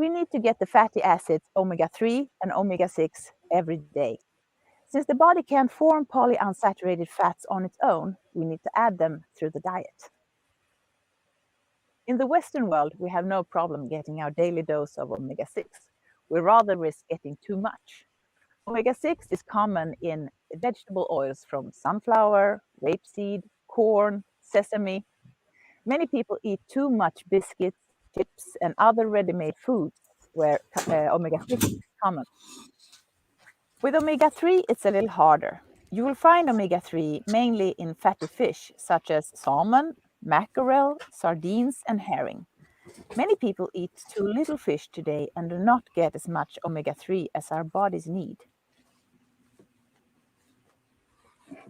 we need to get the fatty acids omega-3 and omega-6 every day. Since the body can't form polyunsaturated fats on its own, we need to add them through the diet. In the Western world, we have no problem getting our daily dose of omega-6. We rather risk getting too much. Omega-6 is common in vegetable oils from sunflower, rapeseed, corn, sesame. Many people eat too much biscuits, chips, and other ready-made foods where omega-6 is common. With omega-3, it's a little harder. You will find omega-3 mainly in fatty fish, such as salmon, mackerel, sardines, and herring. Many people eat too little fish today and do not get as much omega-3 as our bodies need.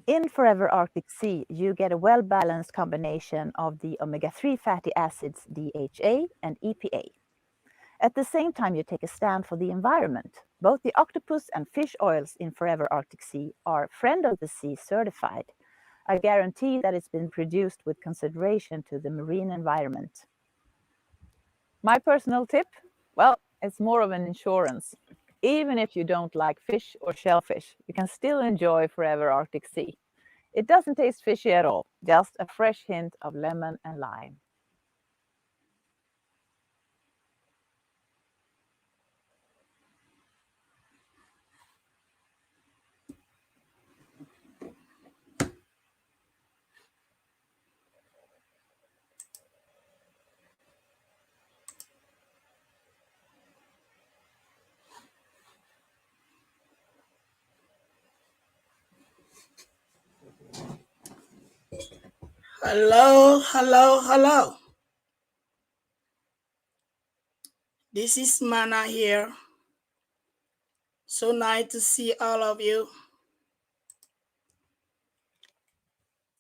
In Forever Arctic Sea, you get a well-balanced combination of the omega-3 fatty acids DHA and EPA. At the same time, you take a stand for the environment. Both the octopus and fish oils in Forever Arctic Sea are Friend of the Sea certified, a guarantee that it's been produced with consideration to the marine environment. My personal tip? Well, it's more of an insurance. Even if you don't like fish or shellfish, you can still enjoy Forever Arctic Sea. It doesn't taste fishy at all, just a fresh hint of lemon and lime. Hello, hello, hello. This is Mana here. So nice to see all of you.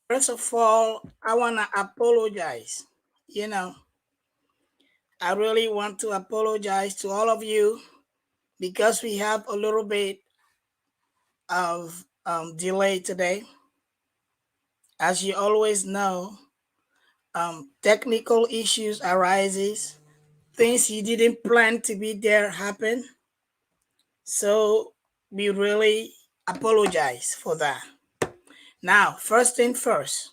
First of all, I want to apologize. I really want to apologize to all of you because we have a little bit of delay today. As you always know, technical issues arises. Things you didn't plan to be there happen. So we really apologize for that. Now, first thing first,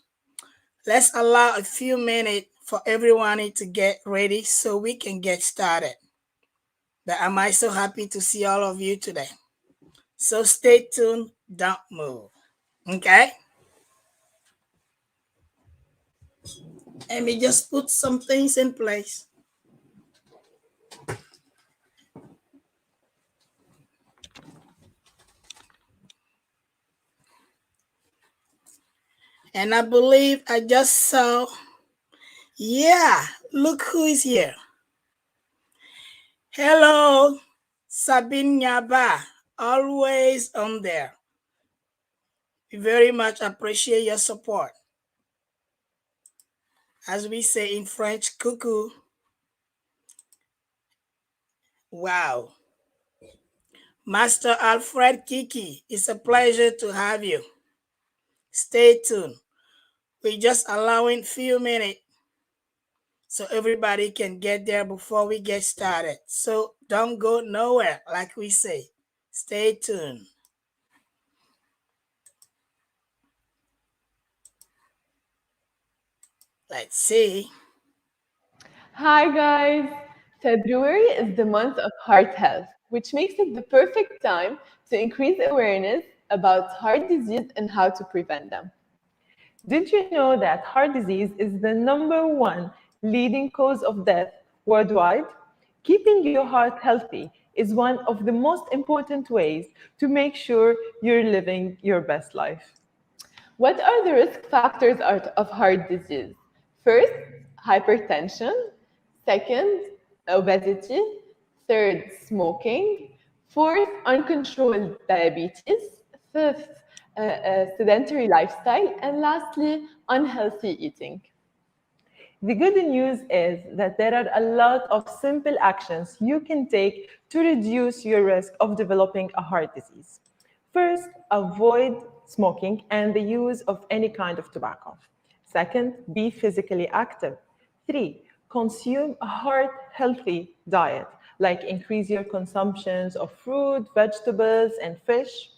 let's allow a few minutes for everyone to get ready so we can get started. But am I so happy to see all of you today? So stay tuned, don't move. Okay? Let me just put some things in place. And I believe I just saw, yeah, look who is here. Hello, Sabine Nyaba, always on there. We very much appreciate your support. As we say in French, coucou. Wow. Master Alfred Kiki, it's a pleasure to have you. Stay tuned. We're just allowing a few minutes so everybody can get there before we get started. So don't go nowhere, like we say. Stay tuned. Let's see. Hi guys! February is the month of heart health, which makes it the perfect time to increase awareness about heart disease and how to prevent them. Did you know that heart disease is the number one leading cause of death worldwide? Keeping your heart healthy is one of the most important ways to make sure you're living your best life. What are the risk factors of heart disease? First, hypertension. Second, obesity. Third, smoking. Fourth, uncontrolled diabetes. Fifth, sedentary lifestyle. And lastly, unhealthy eating. The good news is that there are a lot of simple actions you can take to reduce your risk of developing a heart disease. First, avoid smoking and the use of any kind of tobacco. Second, be physically active. Three, consume a heart healthy diet like increase your consumptions of fruit, vegetables, and fish.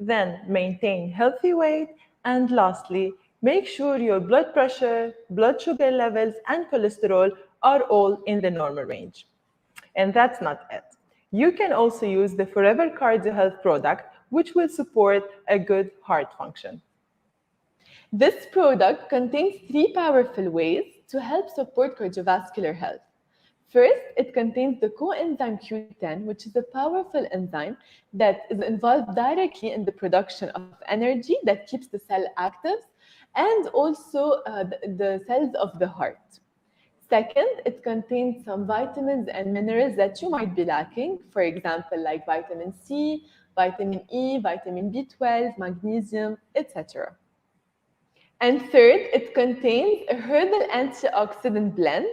Then maintain healthy weight. And lastly, make sure your blood pressure, blood sugar levels, and cholesterol are all in the normal range. And that's not it. You can also use the Forever Cardio Health product, which will support a good heart function. This product contains three powerful ways to help support cardiovascular health. First, it contains the coenzyme Q10, which is a powerful enzyme that is involved directly in the production of energy that keeps the cell active and also the cells of the heart. Second, it contains some vitamins and minerals that you might be lacking, for example, like vitamin C, vitamin E, vitamin B12, magnesium, etc. And third, it contains a herbal antioxidant blend.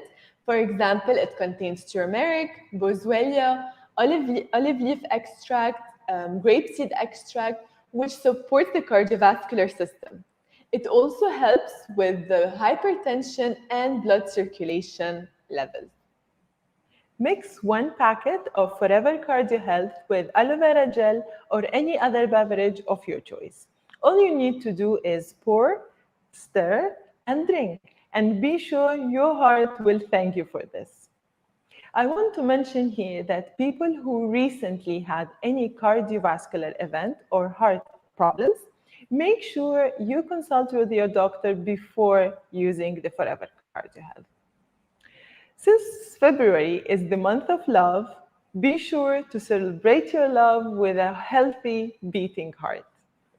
For example, it contains turmeric, boswellia, olive leaf extract, grapeseed extract, which supports the cardiovascular system. It also helps with the hypertension and blood circulation levels. Mix one packet of Forever Cardio Health with aloe vera gel or any other beverage of your choice. All you need to do is pour, stir, and drink. And be sure your heart will thank you for this. I want to mention here that people who recently had any cardiovascular event or heart problems, make sure you consult with your doctor before using the Forever Cardio Health. Since February is the month of love, be sure to celebrate your love with a healthy beating heart.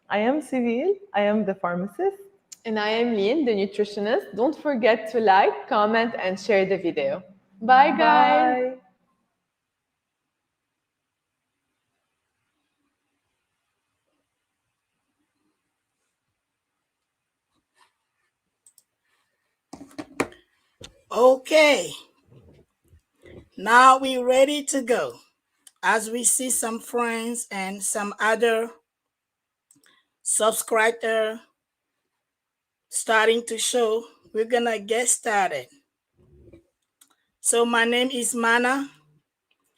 I am Civil, I am the pharmacist. And I am Lean, the nutritionist. Don't forget to like, comment, and share the video. Bye, guys. Bye. Okay, now we're ready to go. As we see some friends and some other subscriber starting to show, we're gonna get started. So my name is Mana,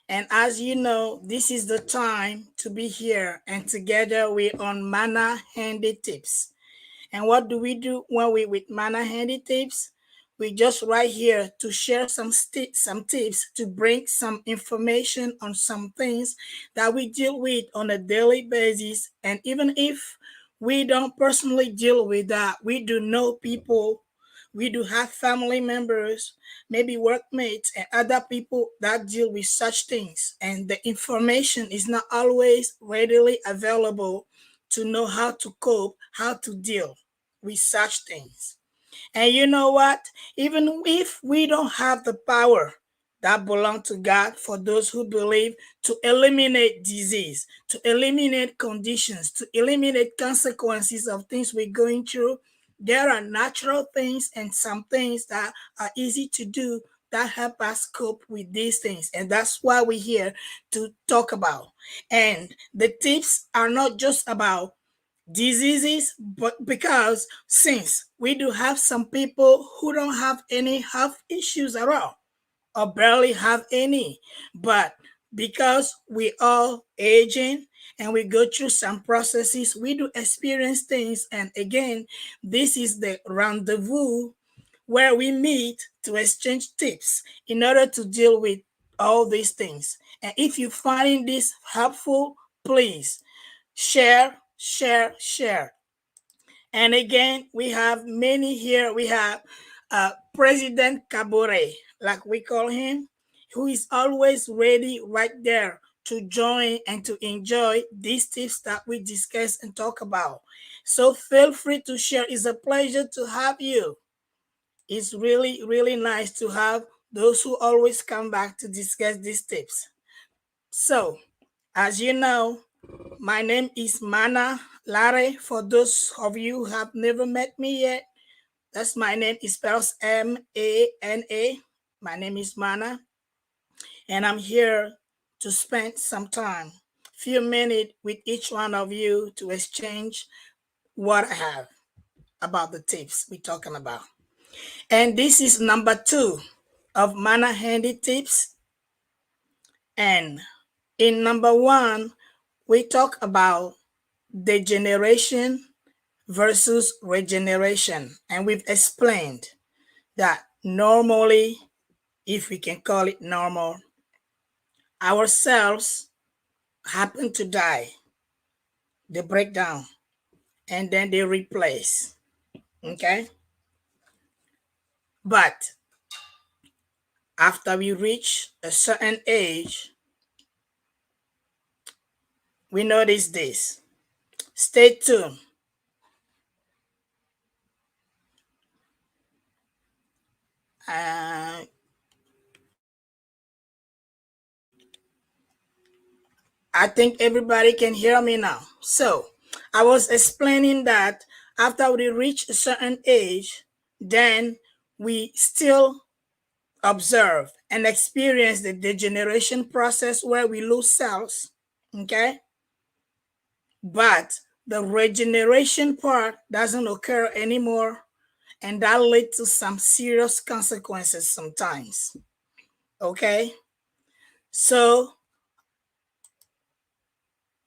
and as you know, this is the time to be here, and together we're on Mana Handy Tips. And what do we do when we with Mana Handy Tips? We just right here to share some tips to bring some information on some things that we deal with on a daily basis. And even if we don't personally deal with that, we do know people, we do have family members, maybe workmates and other people that deal with such things. And the information is not always readily available to know how to cope, how to deal with such things. And you know what? Even if we don't have the power that belong to God for those who believe to eliminate disease, to eliminate conditions, to eliminate consequences of things we're going through, there are natural things and some things that are easy to do that help us cope with these things. And that's why we're here to talk about. And the tips are not just about diseases, but because since we do have some people who don't have any health issues at all or barely have any, but because we all aging and we go through some processes, we do experience things. And again, this is the rendezvous where we meet to exchange tips in order to deal with all these things. And if you find this helpful, please share, share, share. And again, we have many here. We have President Kabore, like we call him, who is always ready right there to join and to enjoy these tips that we discuss and talk about. So feel free to share. It's a pleasure to have you. It's really, really nice to have those who always come back to discuss these tips. So, as you know, my name is Mana Lare. For those of you who have never met me yet, that's my name. It spells Mana. My name is Mana, and I'm here to spend some time, few minutes with each one of you to exchange what I have about the tips we're talking about. And this is number 2 of Mana Handy Tips. And in number one, we talk about degeneration versus regeneration. And we've explained that normally, if we can call it normal, our cells happen to die, they break down, and then they replace. Okay? But after we reach a certain age, we notice this. Stay tuned. Uh, I think everybody can hear me now. So, I was explaining that after we reach a certain age, then we still observe and experience the degeneration process where we lose cells. Okay? But the regeneration part doesn't occur anymore, and that leads to some serious consequences sometimes. Okay? So,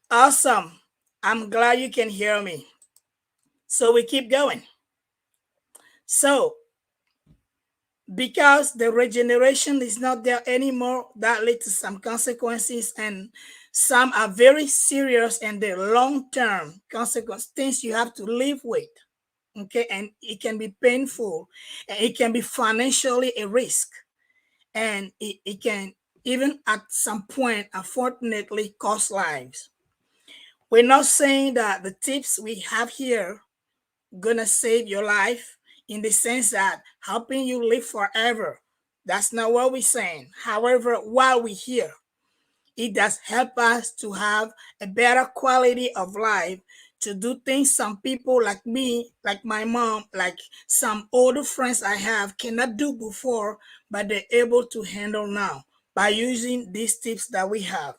awesome. I'm glad you can hear me. So, we keep going. So, because the regeneration is not there anymore, that leads to some consequences, and some are very serious and the long-term consequences, things you have to live with. Okay, and it can be painful, and it can be financially a risk, and it can even at some point, unfortunately, cost lives. We're not saying that the tips we have here gonna save your life in the sense that helping you live forever. That's not what we're saying. However, while we're here, it does help us to have a better quality of life, to do things some people like me, like my mom, like some older friends I have cannot do before, but they're able to handle now by using these tips that we have.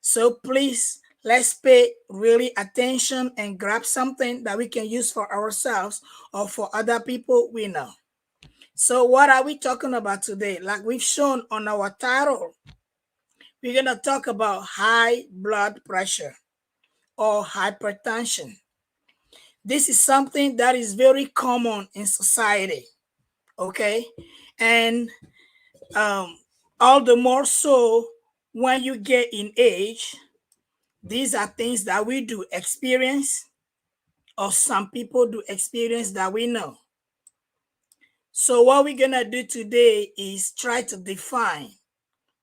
So please, let's pay really attention and grab something that we can use for ourselves or for other people we know. So what are we talking about today? Like we've shown on our title, we're going to talk about high blood pressure or hypertension. This is something that is very common in society, okay? And um, all the more so when you get in age, these are things that we do experience, or some people do experience that we know. So what we're gonna do today is try to define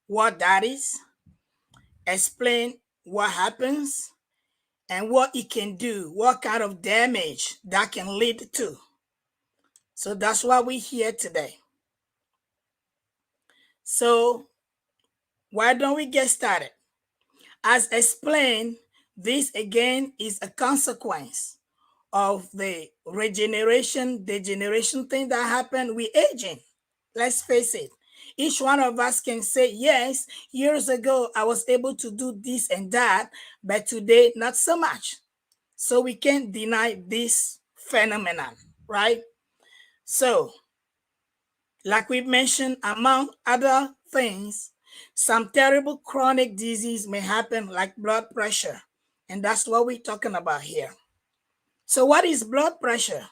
what that is, explain what happens, and what it can do, what kind of damage that can lead to. So that's why we're here today. So why don't we get started? As explained, this again is a consequence of the regeneration, degeneration thing that happened with aging. Let's face it. Each one of us can say, yes, years ago I was able to do this and that, but today not so much. So we can't deny this phenomenon, right? So, like we mentioned, among other things, some terrible chronic disease may happen, like blood pressure. And that's what we're talking about here. So, what is blood pressure?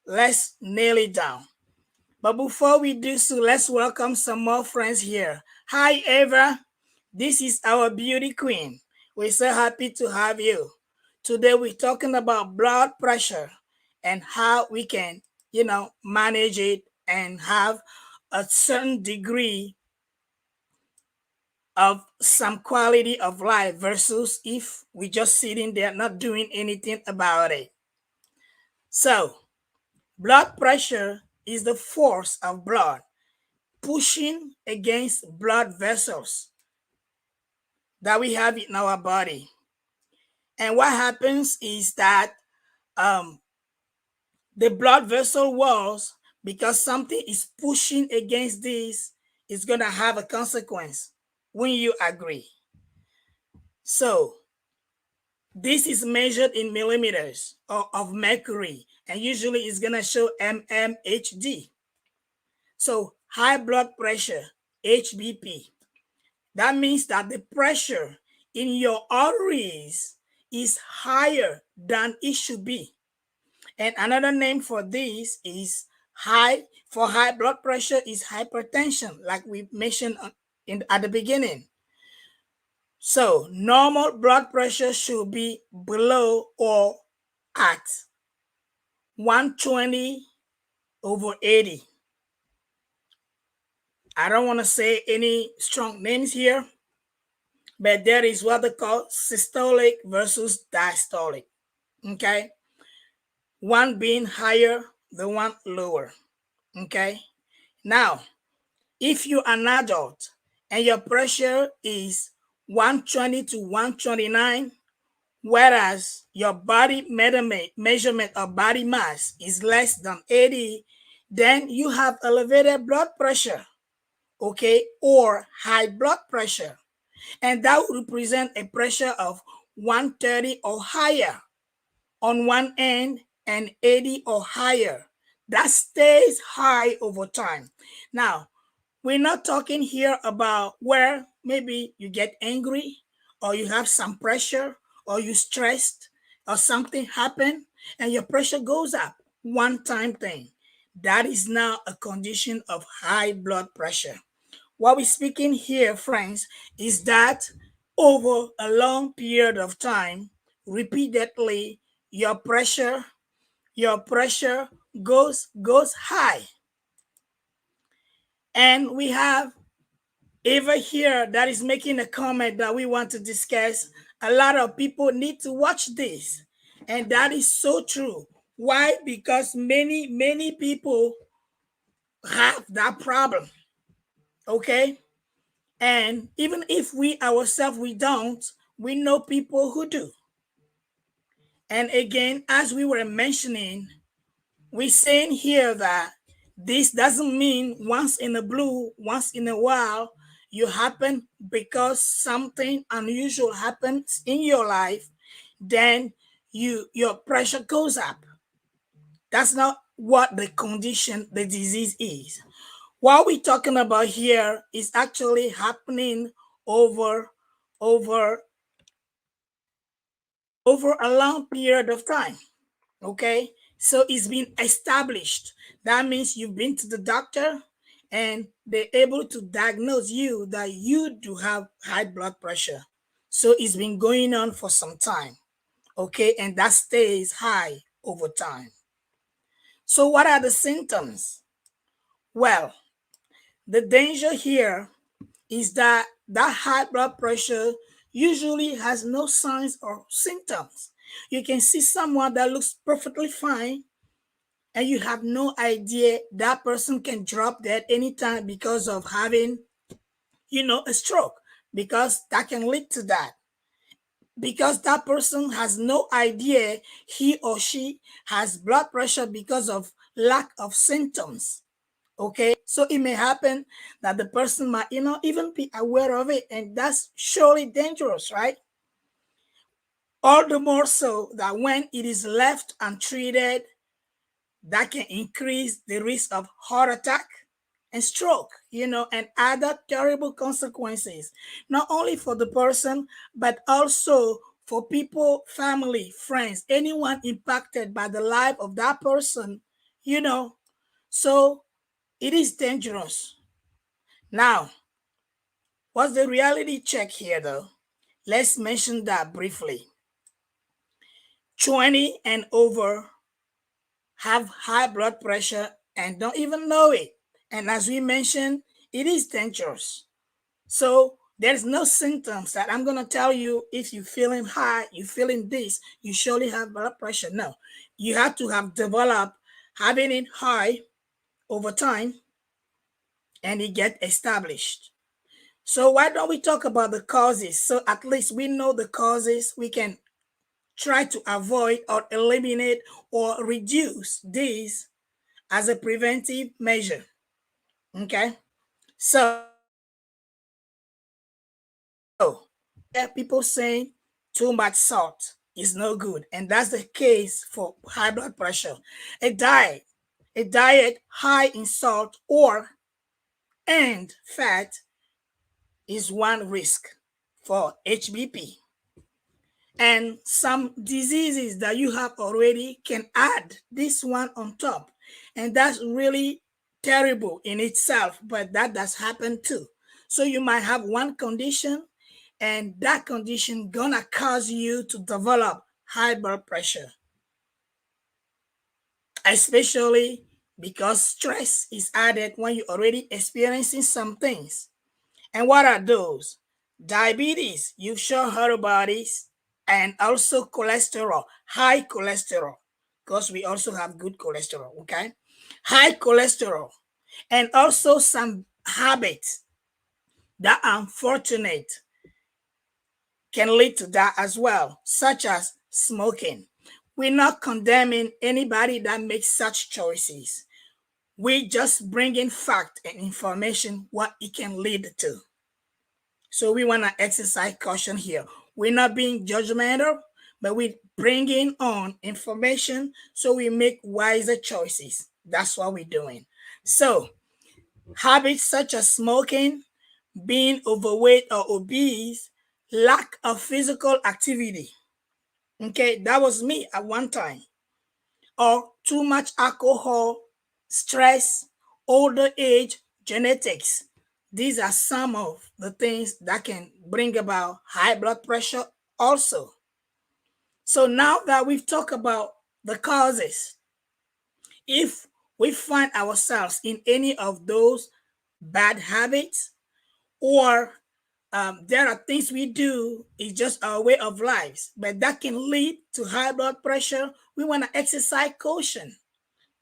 Let's nail it down. But before we do so, let's welcome some more friends here. Hi, Eva. This is our beauty queen. We're so happy to have you. Today, we're talking about blood pressure and how we can, manage it and have a certain degree of some quality of life versus if we just sitting there not doing anything about it. So, blood pressure is the force of blood pushing against blood vessels that we have in our body. And what happens is that um, the blood vessel walls, because something is pushing against this, is going to have a consequence. When you agree? So this is measured in millimeters of mercury, and usually it's going to show mmHg. So high blood pressure, HBP, That means that the pressure in your arteries is higher than it should be. And another name for this is high blood pressure is hypertension, like we mentioned at the beginning. So normal blood pressure should be below or at 120 over 80. I don't want to say any strong names here, but there is what they call systolic versus diastolic. Okay. One being higher, the one lower. Okay. Now, if you're an adult and your pressure is 120 to 129, whereas your body measurement of body mass is less than 80, then you have elevated blood pressure, okay, or high blood pressure. And that would represent a pressure of 130 or higher on one end and 80 or higher. That stays high over time. Now, we're not talking here about where maybe you get angry or you have some pressure or you stressed or something happened and your pressure goes up. One time thing. That is now a condition of high blood pressure. What we're speaking here, friends, is that over a long period of time, repeatedly, your pressure goes high. And we have Eva here that is making a comment that we want to discuss. A lot of people need to watch this. And that is so true. Why? Because many people have that problem. Okay? And even if we ourselves we don't, we know people who do. And again, as we were mentioning, we're saying here that this doesn't mean once in a blue, once in a while, you happen because something unusual happens in your life, then your pressure goes up. That's not what the condition, the disease is. What we're talking about here is actually happening over over over a long period of time. Okay, so it's been established. That means you've been to the doctor and they're able to diagnose you that you do have high blood pressure. So it's been going on for some time. Okay, and that stays high over time. So what are the symptoms? Well, the danger here is that high blood pressure usually has no signs or symptoms. You can see someone that looks perfectly fine and you have no idea that person can drop dead anytime because of having, a stroke, because that can lead to that. Because that person has no idea he or she has blood pressure because of lack of symptoms. Okay, so it may happen that the person might, even be aware of it, and that's surely dangerous, right? All the more so that when it is left untreated, that can increase the risk of heart attack and stroke, and other terrible consequences, not only for the person, but also for people, family, friends, anyone impacted by the life of that person, So it is dangerous. Now, what's the reality check here, though? Let's mention that briefly. 20 and over have high blood pressure and don't even know it. And as we mentioned, it is dangerous. So there's no symptoms that I'm going to tell you if you're feeling high, you're feeling this, you surely have blood pressure. No, you have to have developed having it high over time and it get established. So why don't we talk about the causes? So at least we know the causes. We can try to avoid or eliminate or reduce these as a preventive measure. Okay. So people saying too much salt is no good. And that's the case for high blood pressure. A diet, high in salt or and fat is one risk for HBP. And some diseases that you have already can add this one on top. And that's really terrible in itself, but that does happen too. So you might have one condition, and that condition gonna cause you to develop high blood pressure, especially because stress is added when you're already experiencing some things. And what are those? Diabetes, you've sure heard about this, and also cholesterol, high cholesterol, because we also have good cholesterol, okay? High cholesterol, and also some habits that are unfortunate can lead to that as well, such as smoking. We're not condemning anybody that makes such choices. We just bring in fact and information what it can lead to. So we want to exercise caution here. We're not being judgmental, but we bring in on information so we make wiser choices. That's what we're doing. So habits such as smoking, being overweight or obese, lack of physical activity. Okay, that was me at one time. Or too much alcohol, stress, older age, genetics. These are some of the things that can bring about high blood pressure also. So now that we've talked about the causes, if we find ourselves in any of those bad habits, or there are things we do, it's just our way of life, but that can lead to high blood pressure, we want to exercise caution,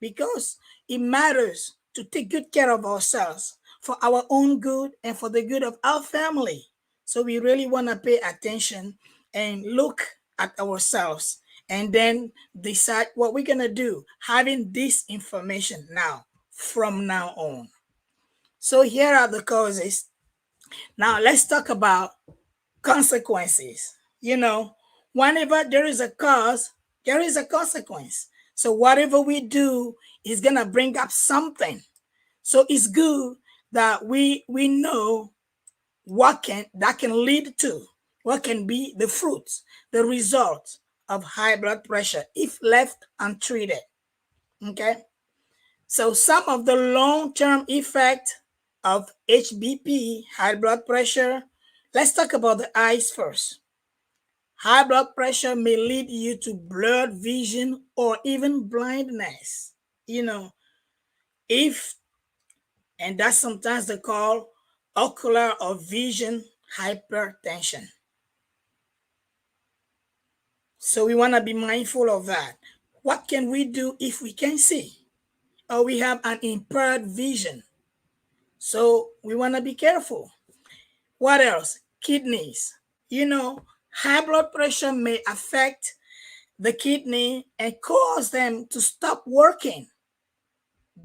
because it matters to take good care of ourselves for our own good and for the good of our family. So we really want to pay attention and look at ourselves and then decide what we're going to do, having this information now from now on. So here are the causes. Now let's talk about consequences. Whenever there is a cause, there is a consequence. So whatever we do is gonna bring up something. So it's good that we know what can lead to, what can be the fruits, the result of high blood pressure if left untreated. Okay. So some of the long-term effect of HBP, high blood pressure. Let's talk about the eyes first. High blood pressure may lead you to blurred vision or even blindness. You know, if, and that's sometimes they call ocular or vision hypertension. So we want to be mindful of that. What can we do if we can see or we have an impaired vision? So we want to be careful. What else? Kidneys. High blood pressure may affect the kidney and cause them to stop working.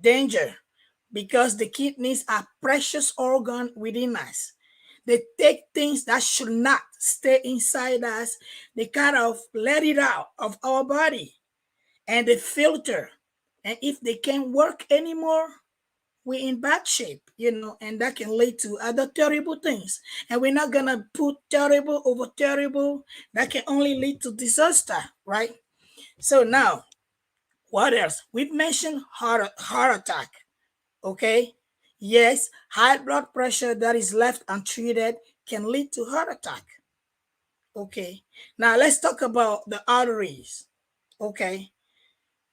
Danger, because the kidneys are precious organ within us. They take things that should not stay inside us. They kind of let it out of our body and they filter. And if they can't work anymore, we're in bad shape, and that can lead to other terrible things. And we're not gonna put terrible over terrible. That can only lead to disaster, right? So now, what else? We've mentioned heart attack. Okay. Yes, high blood pressure that is left untreated can lead to heart attack. Okay. Now let's talk about the arteries. Okay.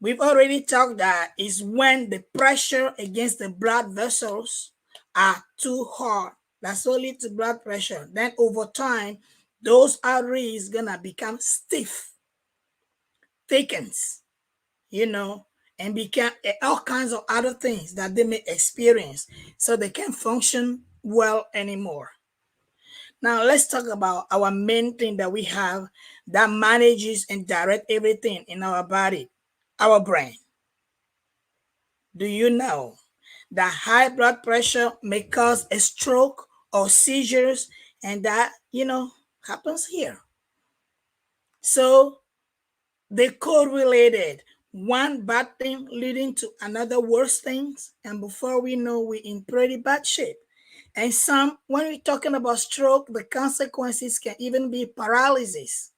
We've already talked that is when the pressure against the blood vessels are too hard. That's what leads to blood pressure. Then over time, those arteries gonna become stiff, thickens, and become all kinds of other things that they may experience, so they can't function well anymore. Now let's talk about our main thing that we have that manages and direct everything in our body, our brain. Do you know that high blood pressure may cause a stroke or seizures, and that happens here? So they correlated, one bad thing leading to another worse things, and before we know, we're in pretty bad shape. And some, when we're talking about stroke, the consequences can even be paralysis,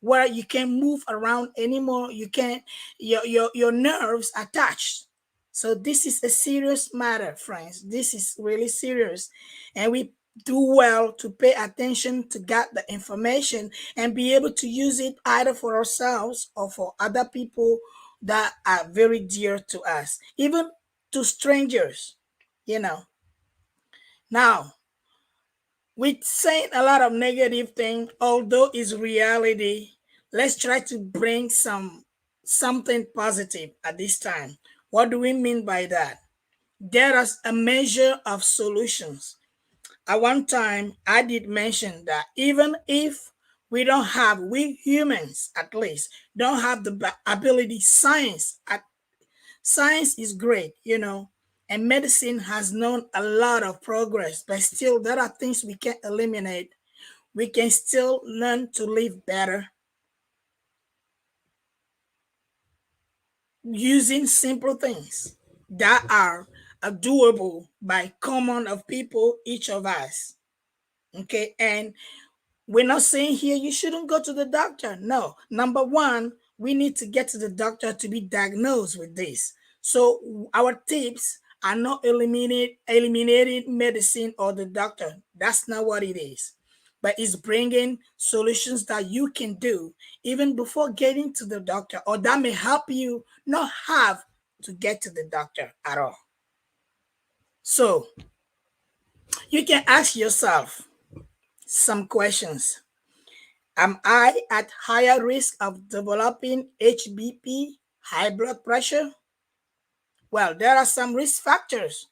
where you can't move around anymore. You can't, your nerves attached. So this is a serious matter, friends. This is really serious. And we do well to pay attention to get the information and be able to use it either for ourselves or for other people that are very dear to us, even to strangers, you know. Now, with saying a lot of negative things, although it's reality, let's try to bring something positive at this time. What do we mean by that? There is a measure of solutions. At one time, I did mention that even if we humans at least, don't have the ability, science is great, and medicine has known a lot of progress, but still there are things we can't eliminate. We can still learn to live better using simple things that are doable by common of people, each of us. Okay, and we're not saying here you shouldn't go to the doctor. No. Number one, we need to get to the doctor to be diagnosed with this. So our tips are not eliminating medicine or the doctor. That's not what it is. But it's bringing solutions that you can do even before getting to the doctor, or that may help you not have to get to the doctor at all. So you can ask yourself some questions. Am I at higher risk of developing HBP, high blood pressure? Well, there are some risk factors,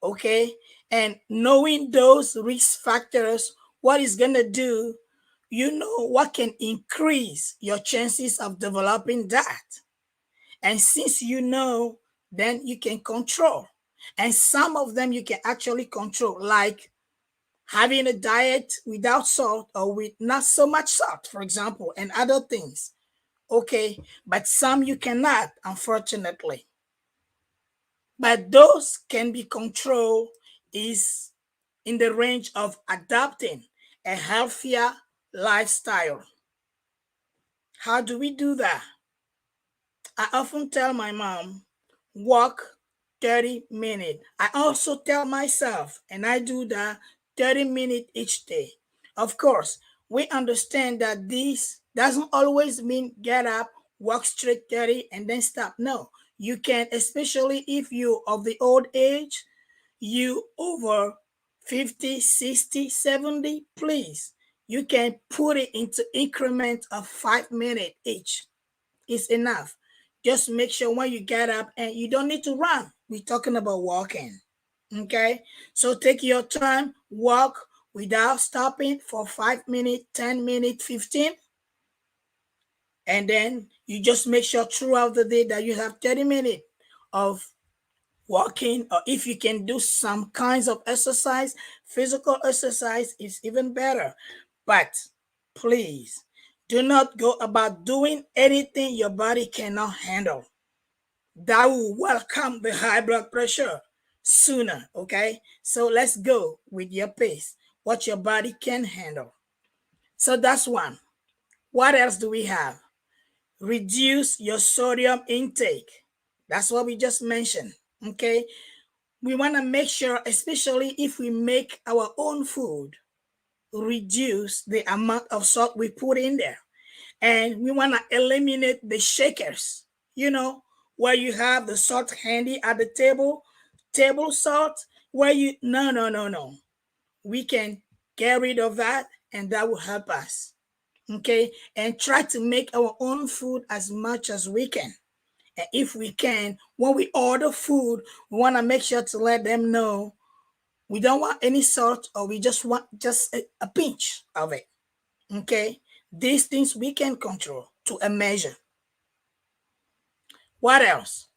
okay? And knowing those risk factors, what is going to do, you know what can increase your chances of developing that. And since you know, then you can control. And some of them you can actually control, like having a diet without salt or with not so much salt, for example, and other things. Okay, but some you cannot, unfortunately. But those can be controlled is in the range of adopting a healthier lifestyle. How do we do that? I often tell my mom, walk 30 minutes. I also tell myself, and I do that 30 minutes each day. Of course, we understand that this doesn't always mean get up, walk straight 30 and then stop. No, you can, especially if you of the old age, you over 50, 60, 70, please. You can put it into increments of 5 minutes each. It's enough. Just make sure when you get up, and you don't need to run. We're talking about walking. Okay. So take your time, walk without stopping for 5 minutes, 10 minutes, 15. And then you just make sure throughout the day that you have 30 minutes of walking, or if you can do some kinds of exercise, physical exercise is even better. But please do not go about doing anything your body cannot handle. That will welcome the high blood pressure sooner. Okay, so let's go with your pace, what your body can handle. So that's one. What else do we have? Reduce your sodium intake. That's what we just mentioned. Okay, we want to make sure, especially if we make our own food, reduce the amount of salt we put in there. And we want to eliminate the shakers, where you have the salt handy at the table salt, where you, no, no, no, no. We can get rid of that, and that will help us. Okay. And try to make our own food as much as we can. And if we can, when we order food, we want to make sure to let them know we don't want any salt, or we just want just a pinch of it. Okay. These things we can control to a measure. What else?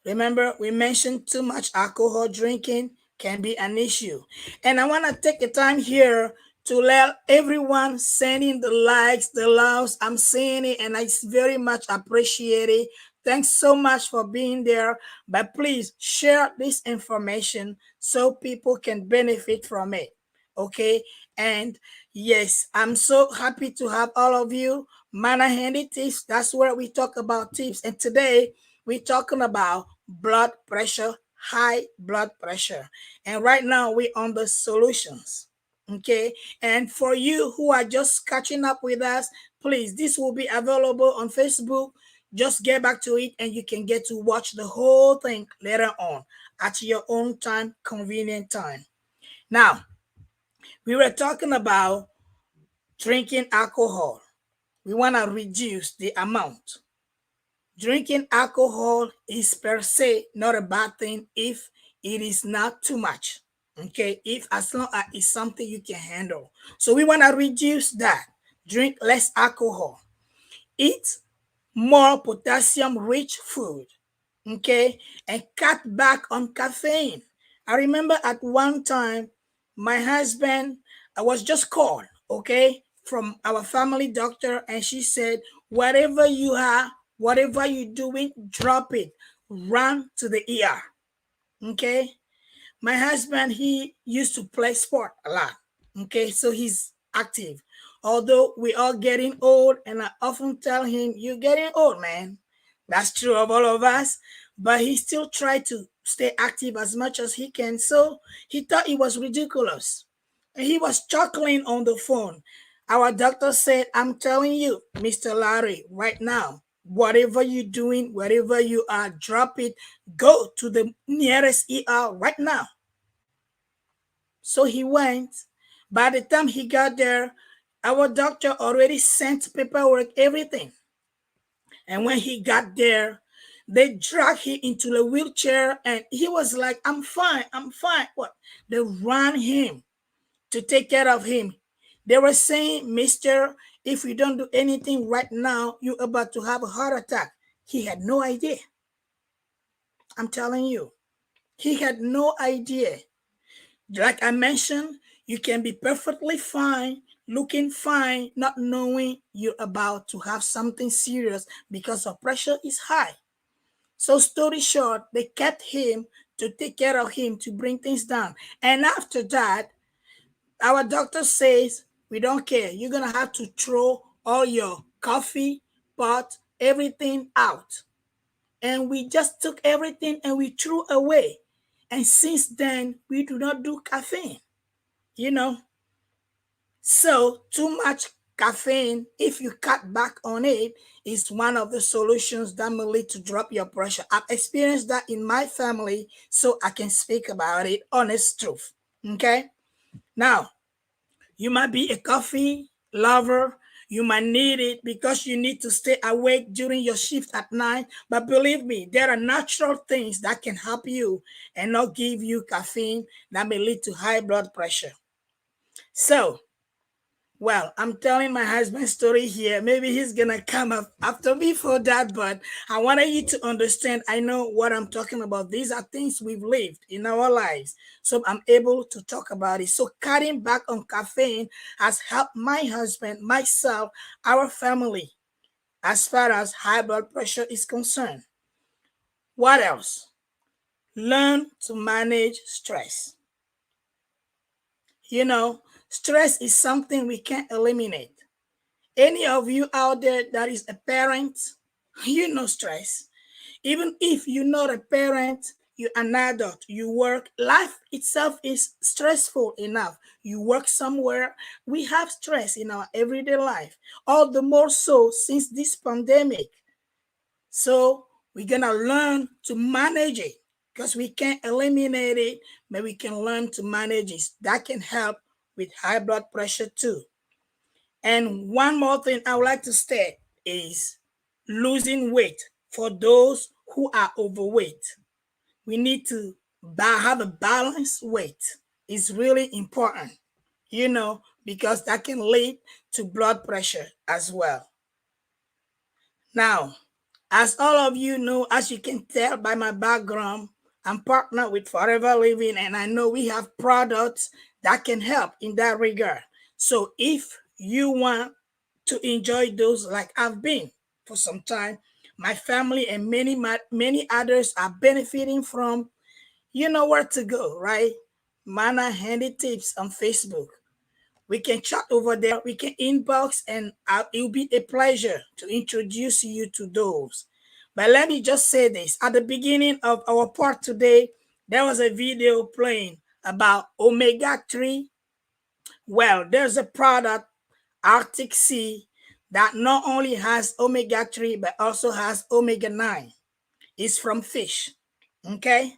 Remember, we mentioned too much alcohol drinking can be an issue. And I want to take the time here to let everyone send in the likes, the loves. I'm seeing it, and I very much appreciate it. Thanks so much for being there. But please share this information so people can benefit from it. Okay. And yes, I'm so happy to have all of you. Mana Handy Tips. That's where we talk about tips. And today we're talking about blood pressure, high blood pressure. And right now we're on the solutions. Okay. And for you who are just catching up with us, please, this will be available on Facebook. Just get back to it and you can get to watch the whole thing later on at your own time, convenient time. Now, we were talking about drinking alcohol. We want to reduce the amount. Drinking alcohol is per se not a bad thing if it is not too much. Okay, if as long as it's something you can handle. So we want to reduce that. Drink less alcohol. Eat more potassium rich food, okay, and cut back on caffeine. I remember at one time my husband, I was just called, okay, from our family doctor, and she said, whatever you are, whatever you're doing, drop it, run to the ER. Okay. My husband, he used to play sport a lot. Okay, so he's active. Although we are getting old, and I often tell him, "You're getting old, man." That's true of all of us. But he still tried to stay active as much as he can. So he thought it was ridiculous. And he was chuckling on the phone. Our doctor said, "I'm telling you, Mr. Larry, right now, whatever you're doing, wherever you are, drop it. Go to the nearest ER right now." So he went. By the time he got there, our doctor already sent paperwork, everything. And when he got there, they dragged him into a wheelchair and he was like, "I'm fine, I'm fine." What? They ran him to take care of him. They were saying, "Mister, if you don't do anything right now, you're about to have a heart attack." He had no idea. I'm telling you, he had no idea. Like I mentioned, you can be perfectly fine, looking fine, not knowing you're about to have something serious because your pressure is high. So, story short, they kept him to take care of him to bring things down. And after that, our doctor says, "We don't care. You're going to have to throw all your coffee, pot, everything out." And we just took everything and we threw away. And since then, we do not do caffeine. You know, so too much caffeine, if you cut back on it, is one of the solutions that may lead to drop your pressure. I've experienced that in my family, so I can speak about it, honest truth. Okay. Now, you might be a coffee lover. You might need it because you need to stay awake during your shift at night. But believe me, there are natural things that can help you and not give you caffeine that may lead to high blood pressure. So, well, I'm telling my husband's story here. Maybe he's gonna come up after me for that, but I wanted you to understand. I know what I'm talking about. These are things we've lived in our lives, so I'm able to talk about it. So, cutting back on caffeine has helped my husband, myself, our family, as far as high blood pressure is concerned. What else? Learn to manage stress. You know, stress is something we can't eliminate. Any of you out there that is a parent, you know stress. Even if you're not a parent, you're an adult, you work, life itself is stressful enough. You work somewhere, we have stress in our everyday life, all the more so since this pandemic. So we're gonna learn to manage it because we can't eliminate it, but we can learn to manage it. That can help with high blood pressure too. And one more thing I would like to state is losing weight for those who are overweight. We need to have a balanced weight. It's really important, because that can lead to blood pressure as well. Now, as all of you know, as you can tell by my background, I'm partnered with Forever Living, and I know we have products that can help in that regard. So if you want to enjoy those like I've been for some time, my family, and many others are benefiting from, you know where to go, right? Mana Handy Tips on Facebook. We can chat over there, we can inbox, and it'll be a pleasure to introduce you to those. But let me just say this, at the beginning of our part today, there was a video playing about omega 3. Well, there's a product, Arctic Sea, that not only has omega 3 but also has omega 9. It's from fish. Okay?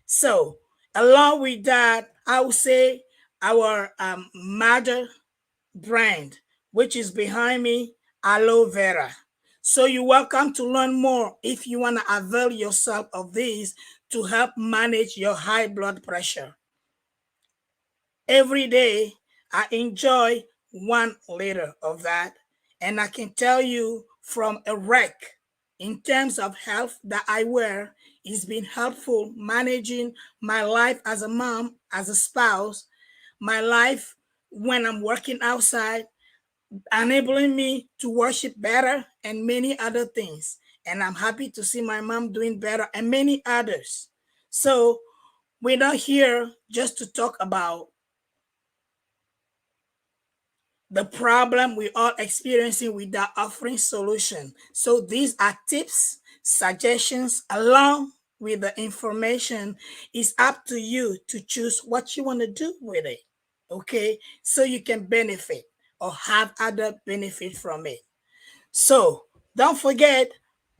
So, along with that, I would say our mother brand, which is behind me, aloe vera. So you're welcome to learn more if you want to avail yourself of these to help manage your high blood pressure. Every day, I enjoy 1 liter of that, and I can tell you from a wreck in terms of health that I wear, it's been helpful managing my life as a mom, as a spouse, my life when I'm working outside, enabling me to worship better and many other things. And I'm happy to see my mom doing better and many others. So we're not here just to talk about the problem we are experiencing without offering solution. So these are tips, suggestions, along with the information. It's up to you to choose what you want to do with it. Okay, so you can benefit or have other benefit from it. So don't forget,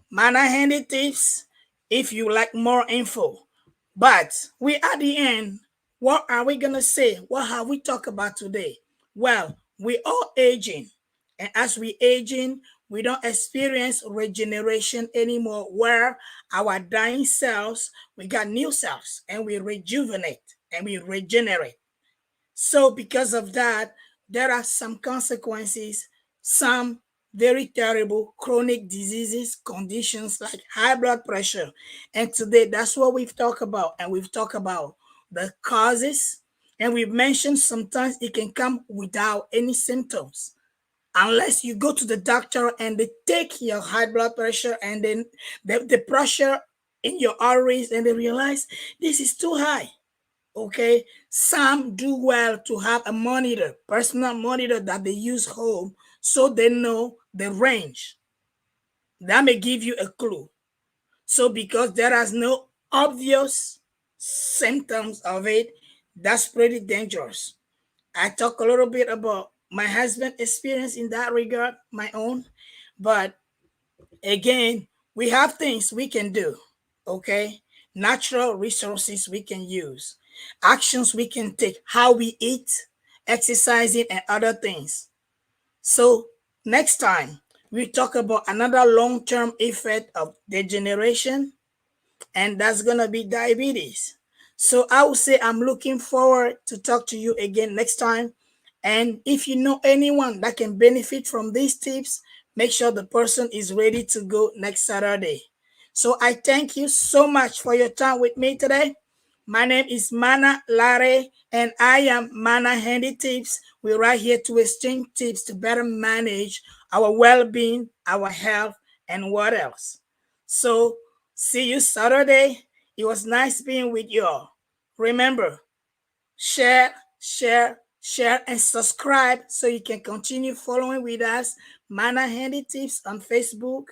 Mana Handy Tips if you like more info. But we at the end, what are we gonna say? What have we talked about today? Well, we all aging, and as we aging, we don't experience regeneration anymore, where our dying cells, we got new cells, and we rejuvenate and we regenerate. So, because of that, there are some consequences, some very terrible chronic diseases, conditions like high blood pressure. And today, that's what we've talked about. And we've talked about the causes. And we've mentioned sometimes it can come without any symptoms. Unless you go to the doctor and they take your high blood pressure and then the pressure in your arteries and they realize this is too high. Okay, some do well to have a monitor, personal monitor that they use home so they know the range. That may give you a clue. So because there is no obvious symptoms of it, that's pretty dangerous. I talk a little bit about my husband experience in that regard, my own, but again, we have things we can do, okay? Natural resources we can use, actions we can take, how we eat, exercising, and other things. So, next time, we talk about another long term effect of degeneration, and that's gonna be diabetes. So I would say I'm looking forward to talk to you again next time. And if you know anyone that can benefit from these tips, make sure the person is ready to go next Saturday. So I thank you so much for your time with me today. My name is Mana Lare, and I am Mana Handy Tips. We're right here to exchange tips to better manage our well-being, our health, and what else. So see you Saturday. It was nice being with you all. Remember, share, share, and subscribe so you can continue following with us. Mana Handy Tips on Facebook,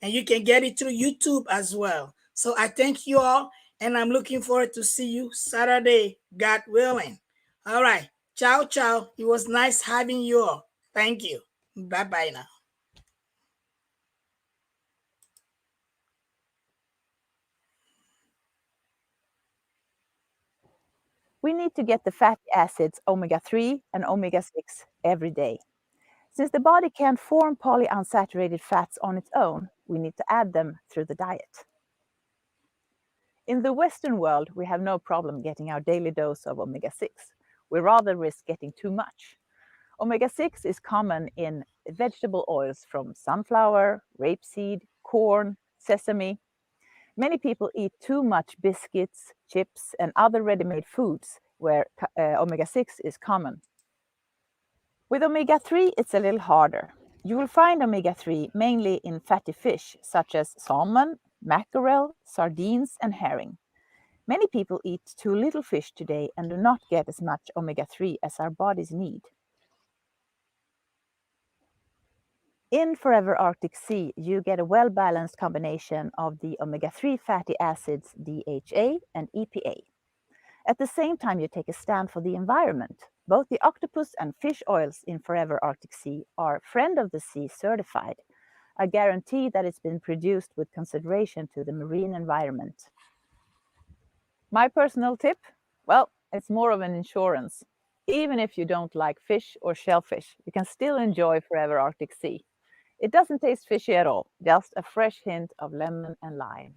and you can get it through YouTube as well. So I thank you all, and I'm looking forward to see you Saturday, God willing. All right. Ciao, ciao. It was nice having you all. Thank you. Bye-bye now. We need to get the fatty acids omega 3 and omega 6 every day. Since the body can't form polyunsaturated fats on its own, we need to add them through the diet. In the Western world, we have no problem getting our daily dose of omega 6. We rather risk getting too much. Omega 6 is common in vegetable oils from sunflower, rapeseed, corn, sesame. Many people eat too much biscuits, chips, and other ready-made foods where omega 6 is common. With omega 3, it's a little harder. You will find omega-3 mainly in fatty fish such as salmon, mackerel, sardines, and herring. Many people eat too little fish today and do not get as much omega-3 as our bodies need. In Forever Arctic Sea, you get a well-balanced combination of the omega-3 fatty acids DHA and EPA. At the same time, you take a stand for the environment. Both the octopus and fish oils in Forever Arctic Sea are Friend of the Sea certified, a guarantee that it's been produced with consideration to the marine environment. My personal tip? Well, it's more of an insurance. Even if you don't like fish or shellfish, you can still enjoy Forever Arctic Sea. It doesn't taste fishy at all, just a fresh hint of lemon and lime.